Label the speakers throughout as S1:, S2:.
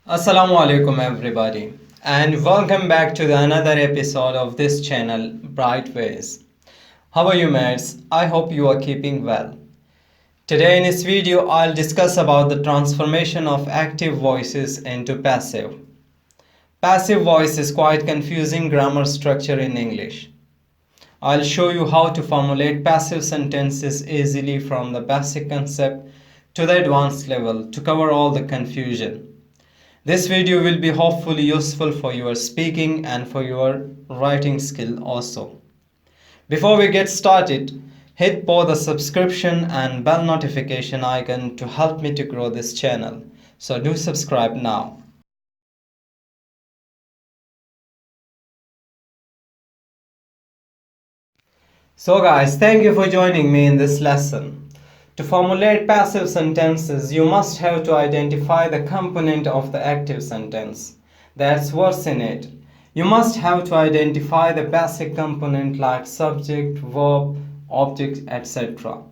S1: Assalamu alaikum everybody and welcome back to another episode of this channel Bright Ways. How are you mates? I hope you are keeping well. Today in this video I'll discuss about the transformation of active voices into passive. Passive voice is quite confusing grammar structure in English. I'll show you how to formulate passive sentences easily from the basic concept to the advanced level to cover all the confusion. This video will be hopefully useful for your speaking and for your writing skill also. Before we get started, hit both the subscription and bell notification icon to help me to grow this channel. So do subscribe now. So guys, thank you for joining me in this lesson. To formulate passive sentences, you must have to identify the component of the active sentence. That's what's in it. You must have to identify the basic component like subject, verb, object, etc.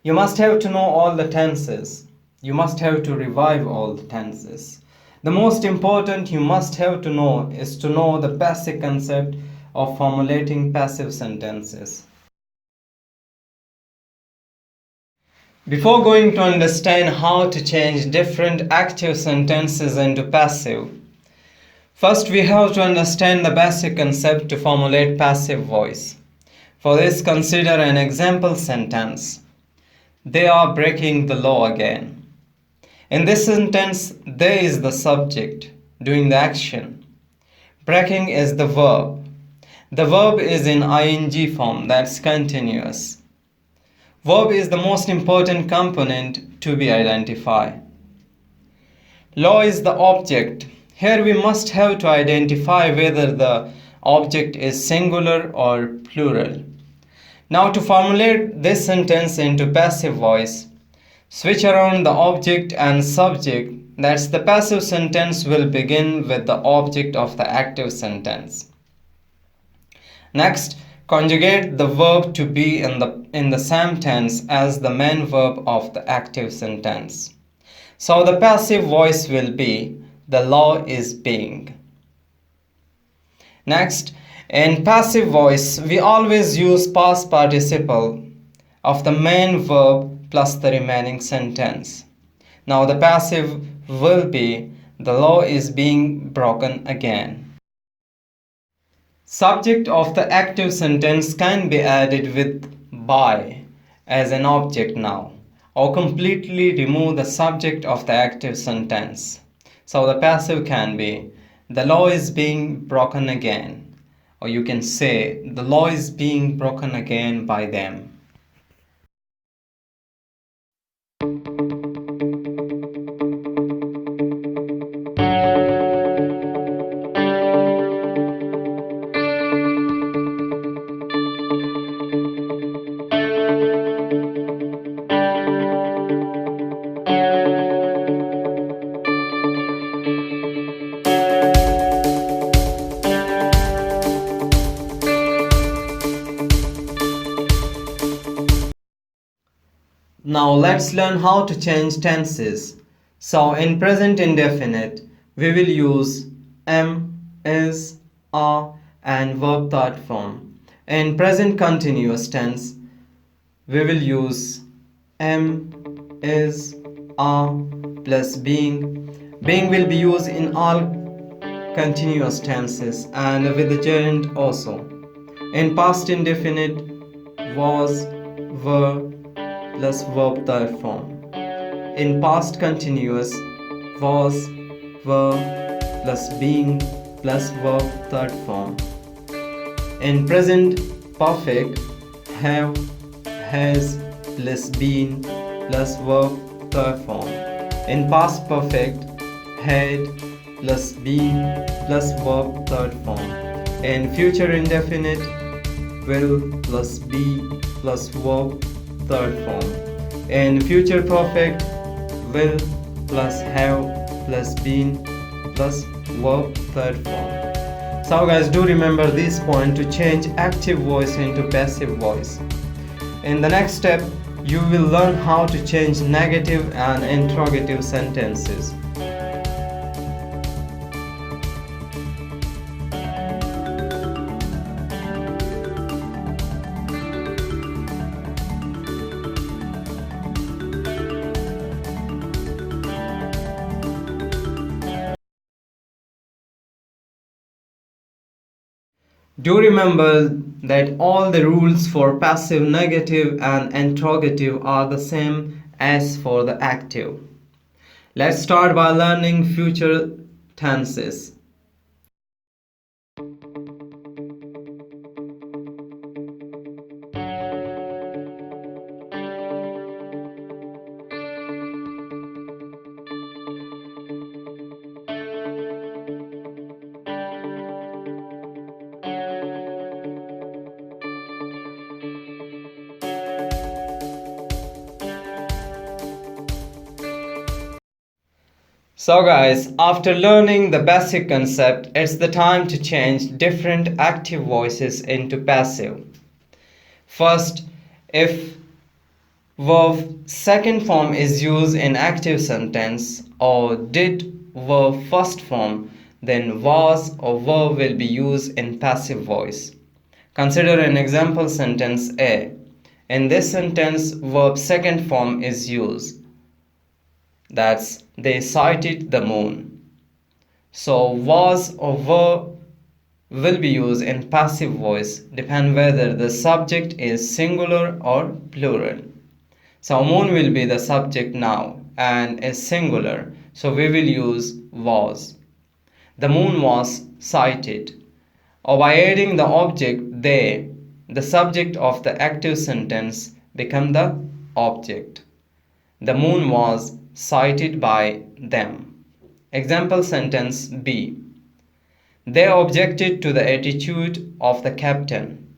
S1: You must have to know all the tenses. You must have to revive all the tenses. The most important you must have to know is to know the basic concept of formulating passive sentences. Before going to understand how to change different active sentences into passive, first we have to understand the basic concept to formulate passive voice. For this, consider an example sentence. They are breaking the law again. In this sentence, they is the subject doing the action. Breaking is the verb. The verb is in ing form, that's continuous. Verb is the most important component to be identified. Law is the object. Here we must have to identify whether the object is singular or plural. Now to formulate this sentence into passive voice, switch around the object and subject. That's the passive sentence will begin with the object of the active sentence. Next, conjugate the verb to be in the same tense as the main verb of the active sentence. So the passive voice will be the law is being. Next, in passive voice, we always use past participle of the main verb plus the remaining sentence. Now the passive will be the law is being broken again. Subject of the active sentence can be added with by as an object now, or completely remove the subject of the active sentence. So the passive can be the law is being broken again, or you can say the law is being broken again by them. Now let's learn how to change tenses. So in present indefinite, we will use am, is, are and verb third form. In present continuous tense, we will use am, is, are plus being. Being will be used in all continuous tenses and with the gerund also. In past indefinite, was, were plus verb third form. In past continuous, was, were plus being plus verb third form. In present perfect, have, has plus been plus verb third form. In past perfect, had plus been plus verb third form. In future indefinite, will plus be plus verb third form. In future perfect, will plus have plus been plus verb third form. So guys, do remember this point to change active voice into passive voice. In the next step, you will learn how to change negative and interrogative sentences. Do remember that all the rules for passive, negative and interrogative are the same as for the active. Let's start by learning future tenses. So guys, after learning the basic concept, it's the time to change different active voices into passive. First, if verb second form is used in active sentence or did verb first form, then was or were will be used in passive voice. Consider an example sentence A. In this sentence, verb second form is used. That's they sighted the moon. So was or were will be used in passive voice, depend whether the subject is singular or plural. So moon will be the subject now and is singular, so we will use was. The moon was sighted. Or by adding the object they, the subject of the active sentence become the object. The moon was sighted by them. Example sentence B. They objected to the attitude of the captain.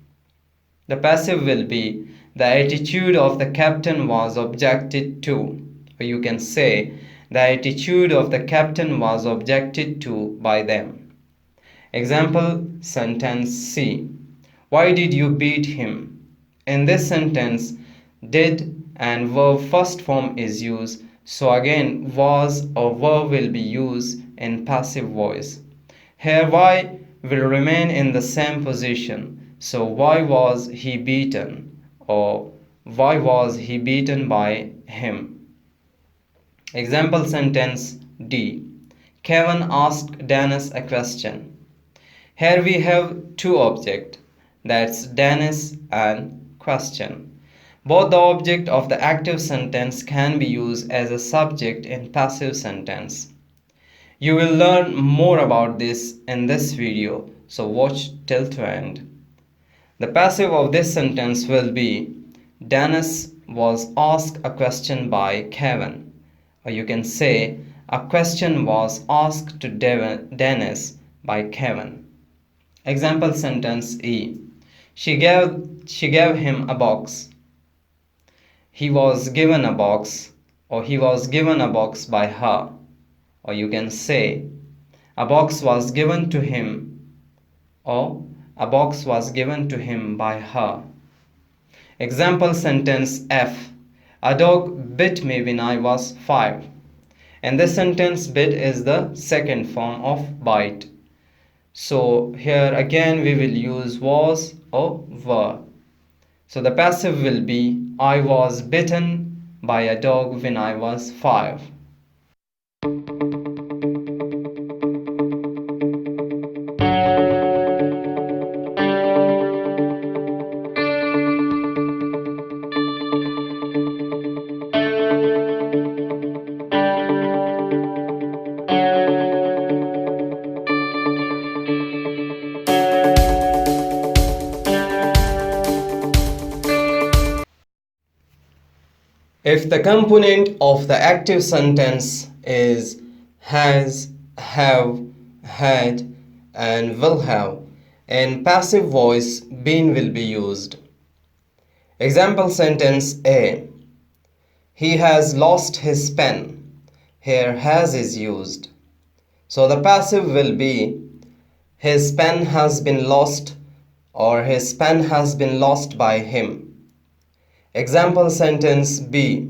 S1: The passive will be the attitude of the captain was objected to. Or you can say the attitude of the captain was objected to by them. Example sentence C. Why did you beat him? In this sentence, did and verb first form is used, so again was or were will be used in passive voice. Here why will remain in the same position, so why was he beaten or why was he beaten by him. Example sentence D. Kevin asked Dennis a question. Here we have two objects, that's Dennis and question. Both the object of the active sentence can be used as a subject in passive sentence. You will learn more about this in this video, so watch till the end. The passive of this sentence will be Dennis was asked a question by Kevin. Or you can say a question was asked to Dennis by Kevin. Example sentence E. She gave him a box. He was given a box, or he was given a box by her. Or you can say a box was given to him, or a box was given to him by her. Example sentence F. A dog bit me when I was 5. In this sentence, bit is the second form of bite. So here again we will use was or were. So the passive will be I was bitten by a dog when I was 5. If the component of the active sentence is has, have, had, and will have, in passive voice, been will be used. Example sentence A. He has lost his pen. Here has is used. So the passive will be his pen has been lost or his pen has been lost by him. Example sentence B.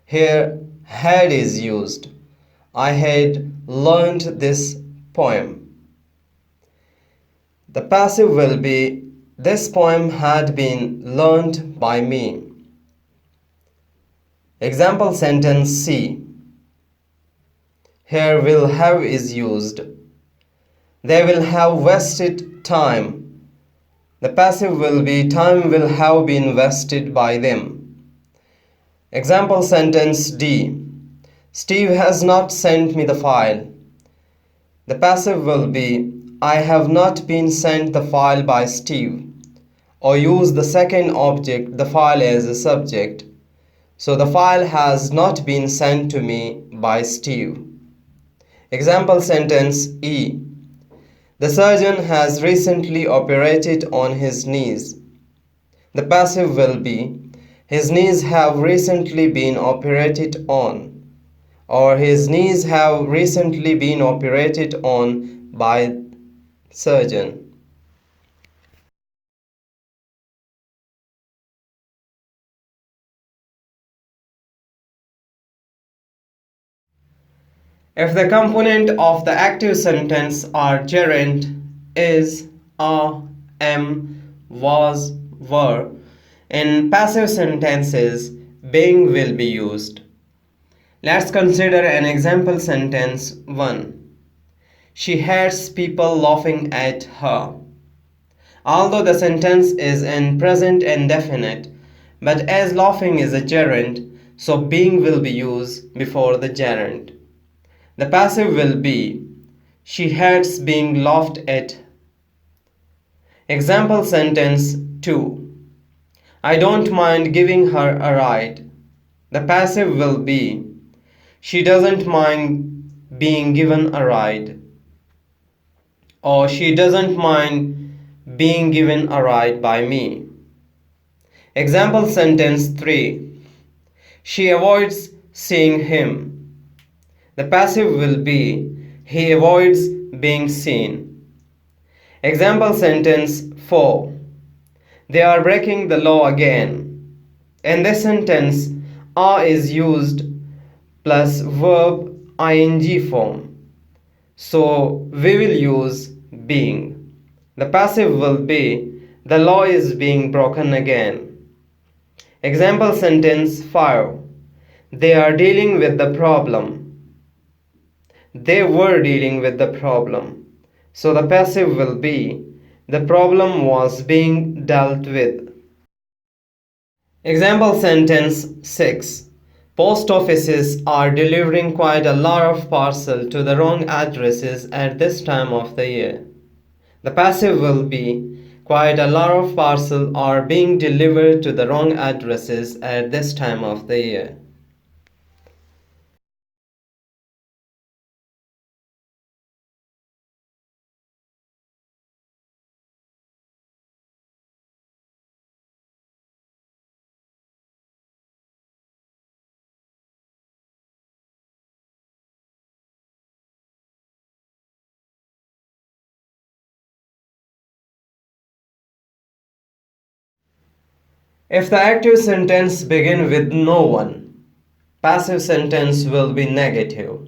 S1: Here had is used. I had learned this poem. The passive will be this poem had been learned by me. Example sentence C. Here will have is used. They will have wasted time. The passive will be time will have been wasted by them. Example sentence D. Steve has not sent me the file. The passive will be I have not been sent the file by Steve. Or use the second object, the file, as a subject. So the file has not been sent to me by Steve. Example sentence E. The surgeon has recently operated on his knees. The passive will be his knees have recently been operated on, or his knees have recently been operated on by surgeon. If the component of the active sentence are gerund, is, are, am, was, were, in passive sentences, being will be used. Let's consider an example sentence 1. She hates people laughing at her. Although the sentence is in present indefinite, but as laughing is a gerund, so being will be used before the gerund. The passive will be she hates being laughed at. Example sentence 2. I don't mind giving her a ride. The passive will be she doesn't mind being given a ride. Or she doesn't mind being given a ride by me. Example sentence 3. She avoids seeing him. The passive will be he avoids being seen. Example sentence 4. They are breaking the law again. In this sentence, are is used plus verb ing form. So we will use being. The passive will be the law is being broken again. Example sentence 5. They are dealing with the problem. They were dealing with the problem. So the passive will be the problem was being dealt with. Example sentence 6. Post offices are delivering quite a lot of parcel to the wrong addresses at this time of the year. The passive will be quite a lot of parcel are being delivered to the wrong addresses at this time of the year. If the active sentence begin with no one, passive sentence will be negative.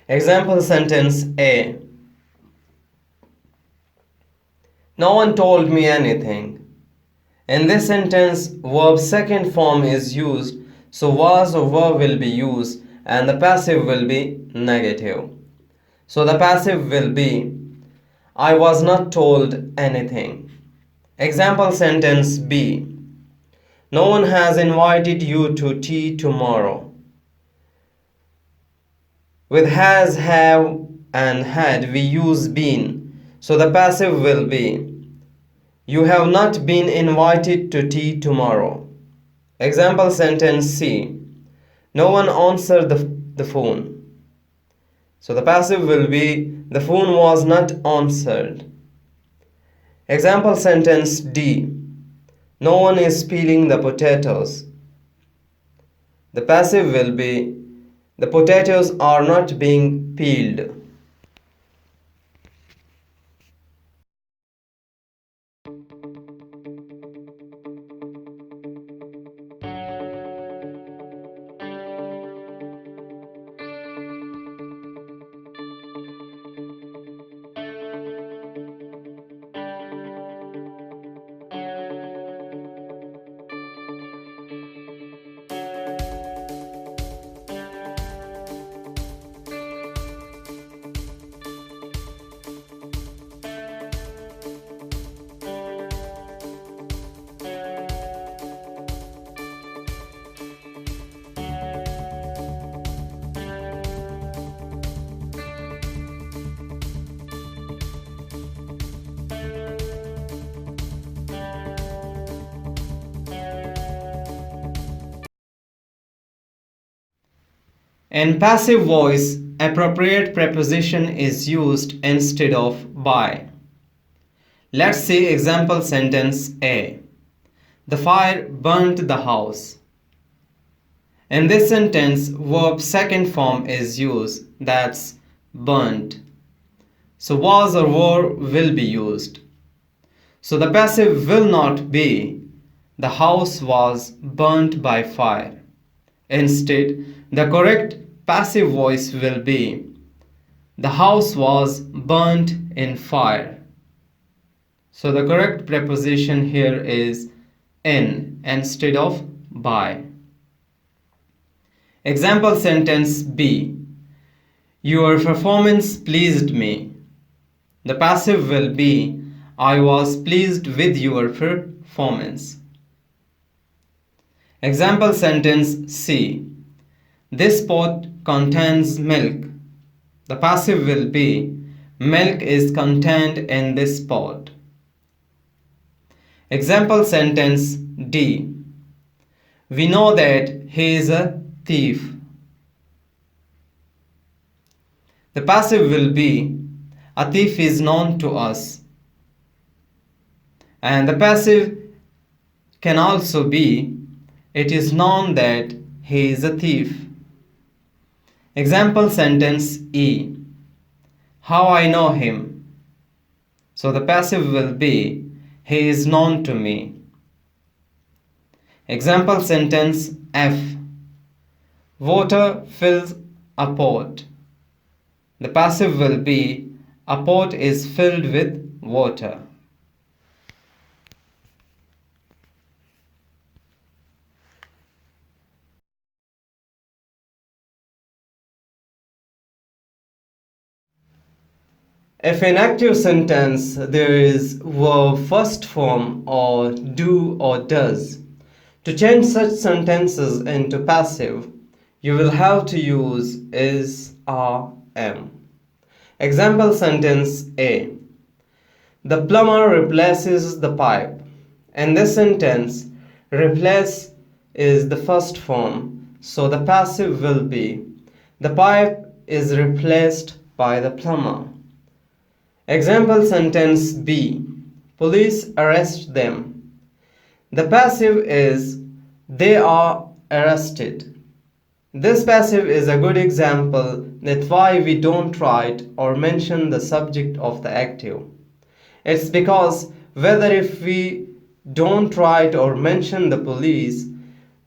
S1: Example sentence A. No one told me anything. In this sentence, verb second form is used, so was or were will be used and the passive will be negative. So the passive will be I was not told anything. Example sentence B. No one has invited you to tea tomorrow. With has, have, and had we use been. So the passive will be you have not been invited to tea tomorrow. Example sentence C. No one answered the phone. So the passive will be the phone was not answered. Example sentence D. No one is peeling the potatoes. The passive will be the potatoes are not being peeled. In passive voice, appropriate preposition is used instead of by. Let's see example sentence A. The fire burnt the house. In this sentence, verb second form is used, that's burnt. So was or were will be used. So the passive will not be the house was burnt by fire. Instead, the correct passive voice will be the house was burnt in fire. So the correct preposition here is in instead of by. Example sentence B. Your performance pleased me. The passive will be I was pleased with your performance. Example sentence C. This pot contains milk. The passive will be milk is contained in this pot. Example sentence D. We know that he is a thief. The passive will be a thief is known to us. And the passive can also be it is known that he is a thief. Example sentence E. How I know him. So the passive will be he is known to me. Example sentence F. Water fills a pot. The passive will be a pot is filled with water. If in active sentence there is verb first form or do or does, to change such sentences into passive, you will have to use is, are, am. Example sentence A. The plumber replaces the pipe. In this sentence, replace is the first form, so the passive will be the pipe is replaced by the plumber. Example sentence B. Police arrest them. The passive is they are arrested. This passive is a good example that why we don't write or mention the subject of the active. It's because whether if we don't write or mention the police,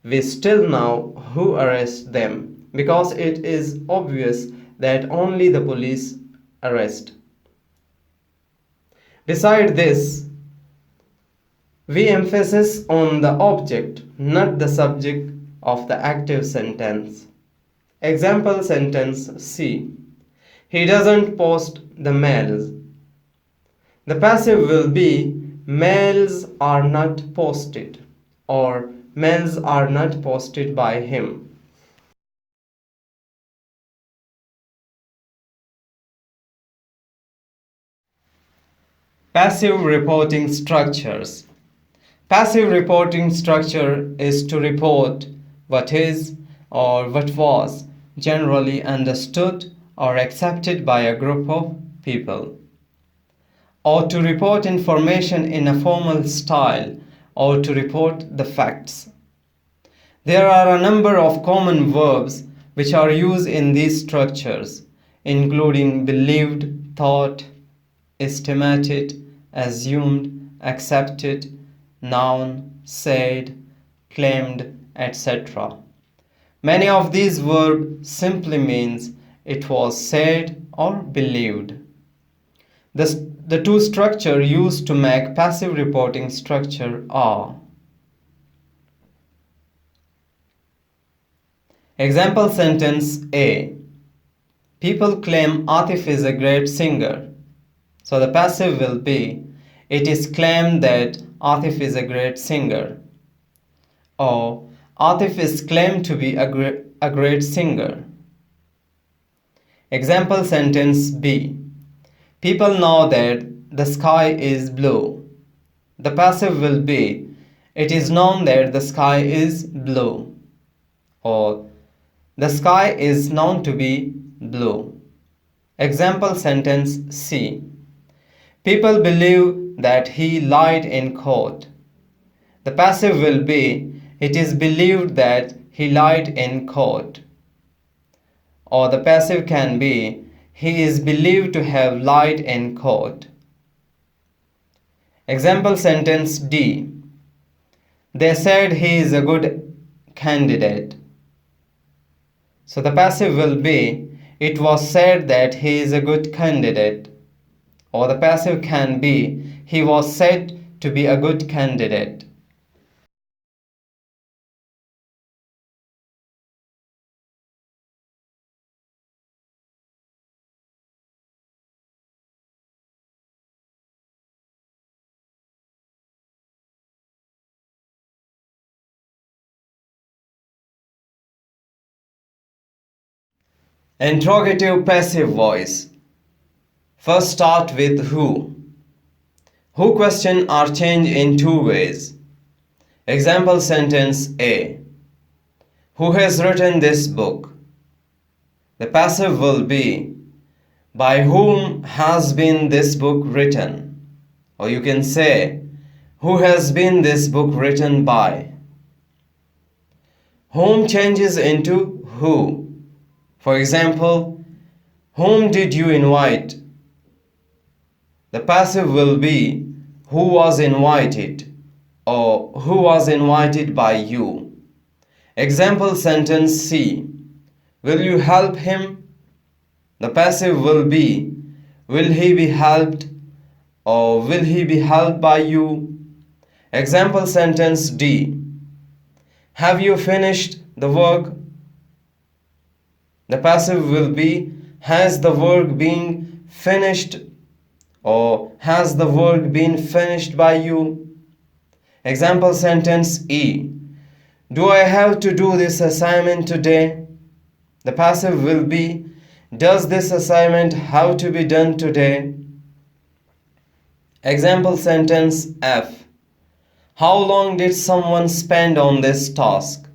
S1: we still know who arrests them because it is obvious that only the police arrest. Besides this, we emphasize on the object, not the subject of the active sentence. Example sentence C. He doesn't post the mails. The passive will be mails are not posted or mails are not posted by him. Passive reporting structures. Passive reporting structure is to report what is or what was generally understood or accepted by a group of people, or to report information in a formal style, or to report the facts. There are a number of common verbs which are used in these structures, including believed, thought, estimated, assumed, accepted, known, said, claimed, etc. Many of these verbs simply means it was said or believed. The two structures used to make passive reporting structure are. Example sentence A. People claim Atif is a great singer. So the passive will be it is claimed that Atif is a great singer. Or Atif is claimed to be a great singer. Example sentence B. People know that the sky is blue. The passive will be it is known that the sky is blue. Or The sky is known to be blue. Example sentence C. People believe that he lied in court. The passive will be, it is believed that he lied in court. Or the passive can be, he is believed to have lied in court. Example sentence D. They said he is a good candidate. So the passive will be, it was said that he is a good candidate. Or the passive can be, he was said to be a good candidate. Interrogative passive voice. First start with who. Who question are changed in two ways. Example sentence A. Who has written this book? The passive will be, by whom has been this book written? Or you can say, who has been this book written by? Whom changes into who. For example, whom did you invite? The passive will be, who was invited, or who was invited by you. Example sentence C. Will you help him? The passive will be, will he be helped, or will he be helped by you? Example sentence D. Have you finished the work? The passive will be, has the work been finished, or has the work been finished by you? Example sentence E. Do I have to do this assignment today? The passive will be, does this assignment have to be done today? Example sentence F. How long did someone spend on this task?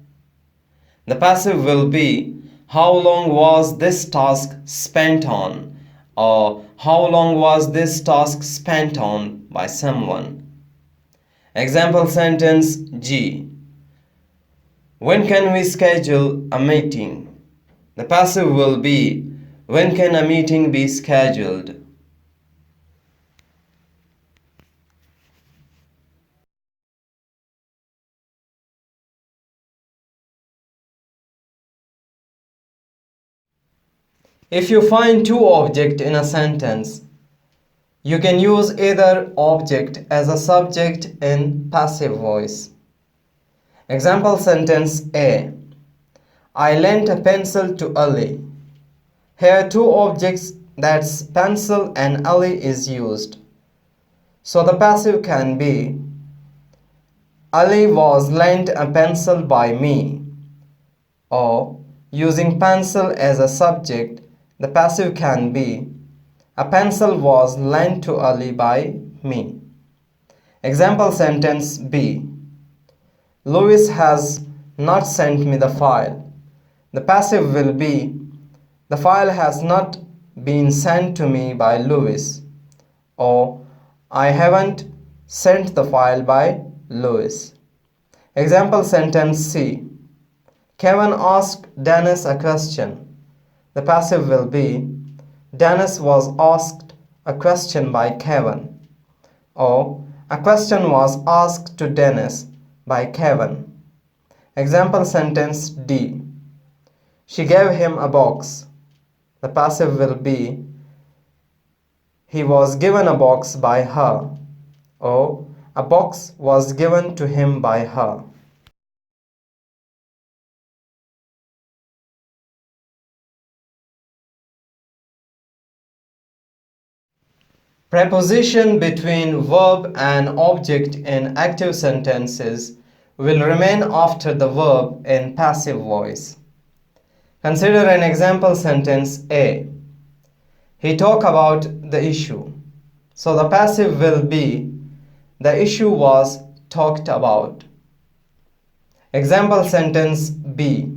S1: The passive will be, how long was this task spent on? Or how long was this task spent on by someone? Example sentence G. When can we schedule a meeting? The passive will be, when can a meeting be scheduled? If you find two objects in a sentence, you can use either object as a subject in passive voice. Example sentence A. I lent a pencil to Ali. Here two objects, that's pencil and Ali, is used. So the passive can be, Ali was lent a pencil by me. Or using pencil as a subject, the passive can be, a pencil was lent to Ali by me. Example sentence B. Louis has not sent me the file. The passive will be, the file has not been sent to me by Louis. Or I haven't sent the file by Louis. Example sentence C. Kevin asked Dennis a question. The passive will be, Dennis was asked a question by Kevin. Or a question was asked to Dennis by Kevin. Example sentence D. She gave him a box. The passive will be, he was given a box by her. Or a box was given to him by her. Preposition between verb and object in active sentences will remain after the verb in passive voice. Consider an example sentence A. He talked about the issue. So the passive will be, the issue was talked about. Example sentence B.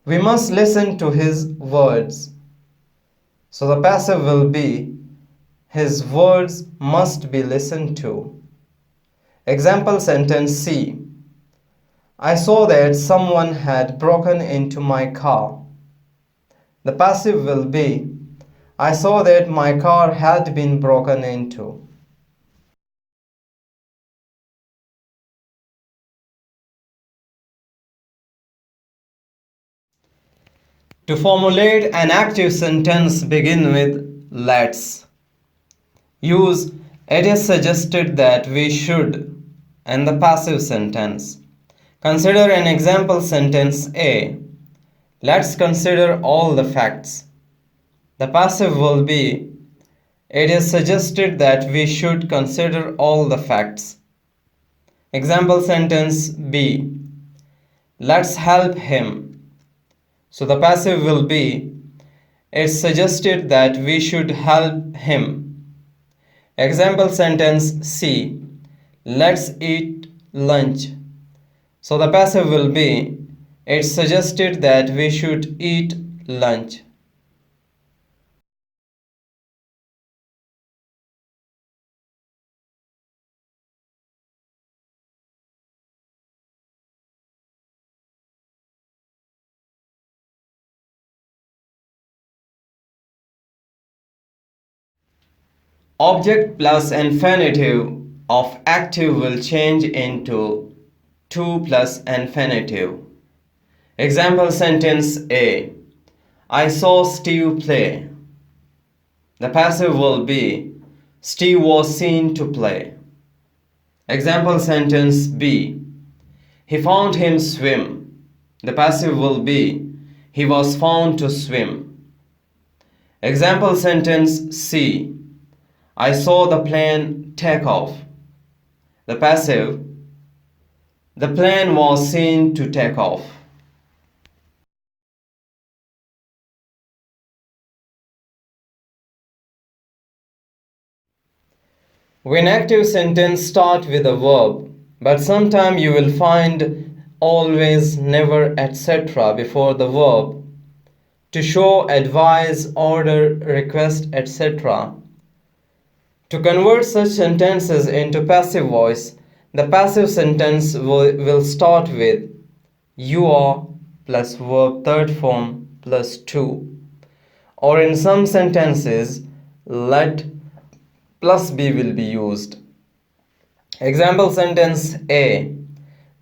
S1: We must listen to his words. So the passive will be his words must be listened to. Example sentence C. I saw that someone had broken into my car. The passive will be I saw that my car had been broken into. To formulate an active sentence, begin with let's. Use it is suggested that we should and the passive sentence. Consider an example sentence A. Let's consider all the facts. The passive will be it is suggested that we should consider all the facts. Example sentence B. Let's help him. So the passive will be it's suggested that we should help him. Example sentence C. Let's eat lunch. So the passive will be it's suggested that we should eat lunch. Object plus infinitive of active will change into to plus infinitive. Example sentence A. I saw Steve play. The passive will be Steve was seen to play. Example sentence B. He found him swim. The passive will be he was found to swim. Example sentence C. I saw the plane take off. The passive, the plane was seen to take off. When active sentence start with a verb, but sometime you will find always, never, etc. before the verb to show advise, order, request, etc. To convert such sentences into passive voice, the passive sentence will start with you are plus verb third form plus to. Or in some sentences, let plus be will be used. Example sentence A.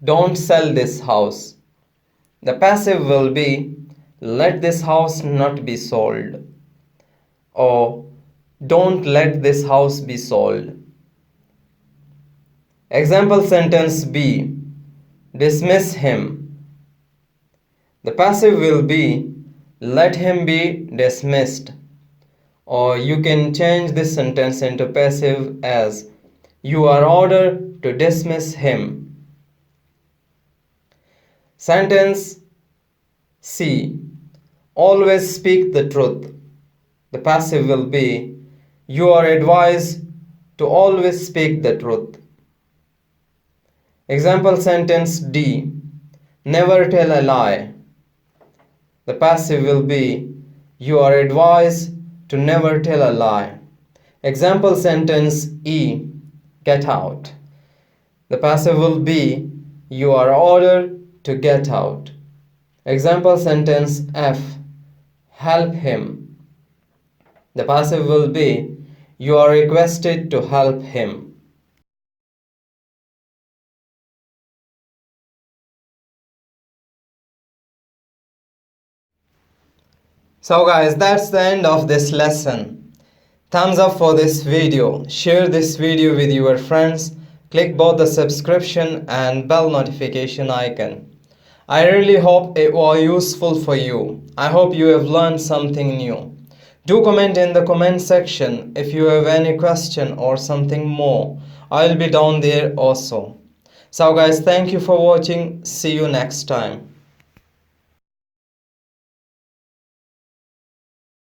S1: Don't sell this house. The passive will be let this house not be sold. Or don't let this house be sold. Example sentence B. Dismiss him. The passive will be let him be dismissed. Or you can change this sentence into passive as you are ordered to dismiss him. Sentence C. Always speak the truth. The passive will be you are advised to always speak the truth. Example sentence D. Never tell a lie. The passive will be you are advised to never tell a lie. Example sentence E. Get out. The passive will be you are ordered to get out. Example sentence F. Help him. The passive will be you are requested to help him. So guys, that's the end of this lesson. Thumbs up for this video. Share this video with your friends. Click both the subscription and bell notification icon. I really hope it was useful for you. I hope you have learned something new. Do comment in the comment section if you have any question or something more. I'll be down there also. So guys, thank you for watching. See you next time.